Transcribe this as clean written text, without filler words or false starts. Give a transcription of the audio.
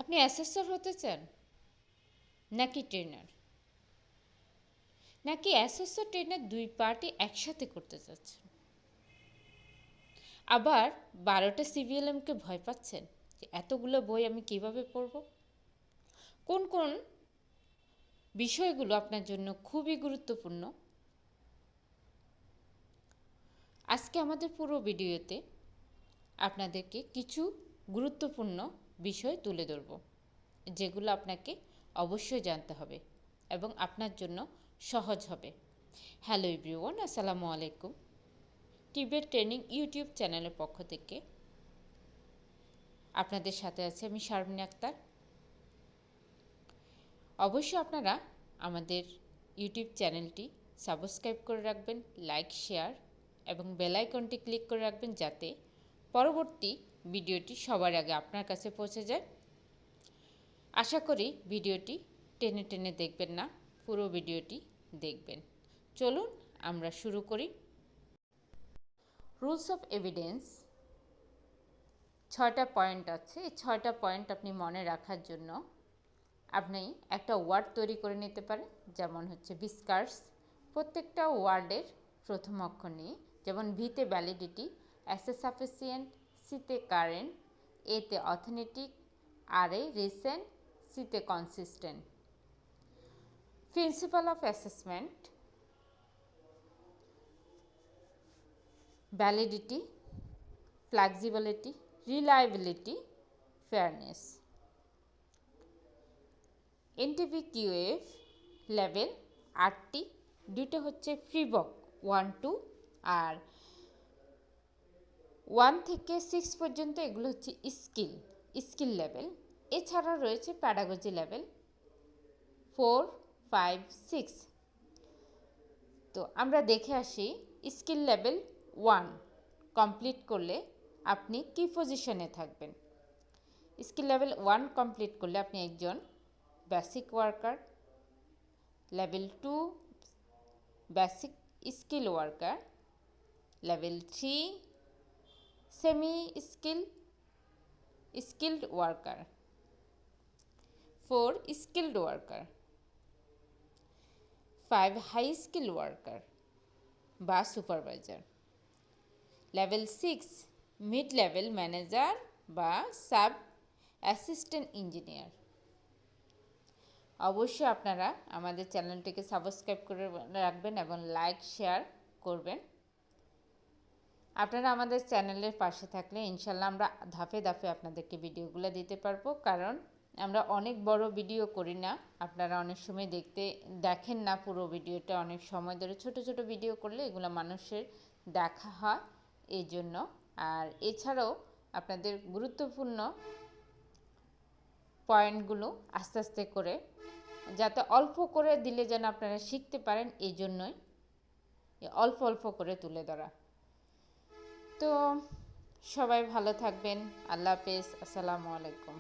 আপনি অ্যাসেসর হতে চান নাকি ট্রেনার, নাকি অ্যাসেসর ট্রেনার দুই পার্টই একসাথে করতে চাচ্ছেন? আবার 12টা সিভিএলএমকে ভয় পাচ্ছেন যে এতগুলো বই আমি কিভাবে পড়ব? কোন কোন বিষয়গুলো আপনার জন্য খুবই গুরুত্বপূর্ণ? আজকে আমাদের পুরো ভিডিওতে আপনাদেরকে কিছু গুরুত্বপূর্ণ বিষয় তুলে ধরব, যেগুলো আপনাকে অবশ্যই জানতে হবে এবং আপনার জন্য সহজ হবে। হ্যালো এভরিওয়ান, আসসালামু আলাইকুম। টিবেট ট্রেনিং ইউটিউব চ্যানেলের পক্ষ থেকে আপনাদের সাথে আছে আমি শারমিন আক্তার। অবশ্যই আপনারা আমাদের ইউটিউব চ্যানেলটি সাবস্ক্রাইব করে রাখবেন, লাইক, শেয়ার এবং বেল আইকনটি ক্লিক করে রাখবেন, যাতে পরবর্তী ভিডিওটি সবার আগে আপনার কাছে পৌঁছে যায়। আশা করি ভিডিওটি টেনে টেনে দেখবেন না, পুরো ভিডিওটি দেখবেন। চলুন আমরা শুরু করি। রুলস অফ এভিডেন্স 6টা পয়েন্ট আছে। এই 6টা পয়েন্ট আপনি মনে রাখার জন্য আপনি একটা ওয়ার্ড তৈরি করে নিতে পারেন, যেমন হচ্ছে বিস্কার্স। প্রত্যেকটা ওয়ার্ডের প্রথম অক্ষর নিয়ে, যেমন ভিতে ভ্যালিডিটি, এসে সাফিসিয়েন্ট, সিতে কারেন্ট, এতে অথেন্টিক, আরে রিসেন্ট, সিতে consistent. Principle of assessment, validity, flexibility, reliability, fairness. NTVQF level 8টি, দুটো হচ্ছে ফ্রিবক 1, 2 আর 1 থেকে 6 পর্যন্ত এগুলো হচ্ছে স্কিল লেভেল। এছাড়া রয়েছে প্যাডাগজি লেভেল 4, 5, 6। তো আমরা দেখে আসি স্কিল লেভেল 1 কমপ্লিট করলে আপনি কি পজিশনে থাকবেন। স্কিল লেভেল 1 কমপ্লিট করলে আপনি একজন basic worker, level 2 basic skill worker, level 3 semi skilled worker, 4 skilled worker, 5 high skill worker বা supervisor, level 6 mid level manager বা সাব অ্যাসিস্ট্যান্ট ইঞ্জিনিয়ার। অবশ্যই আপনারা আমাদের চ্যানেলটিকে সাবস্ক্রাইব করে রাখবেন এবং লাইক শেয়ার করবেন। আপনারা আমাদের চ্যানেলের পাশে থাকলে ইনশাল্লাহ আমরা ধাপে ধাপে আপনাদেরকে ভিডিওগুলো দিতে পারবো, কারণ আমরা অনেক বড় ভিডিও করি না। আপনারা অনেক সময় দেখেন না পুরো ভিডিওটা, অনেক সময় ধরে ছোট ছোট ভিডিও করলে এগুলো মানুষের দেখা হয় এই জন্য। আর এছাড়াও আপনাদের গুরুত্বপূর্ণ পয়েন্টগুলো আস্তে আস্তে করে, যাতে অল্প করে দিলে যেন আপনারা শিখতে পারেন, এই জন্যই অল্প অল্প করে তুলে ধরা। তো সবাই ভালো থাকবেন। আল্লাহ হাফেজ, আসসালামু আলাইকুম।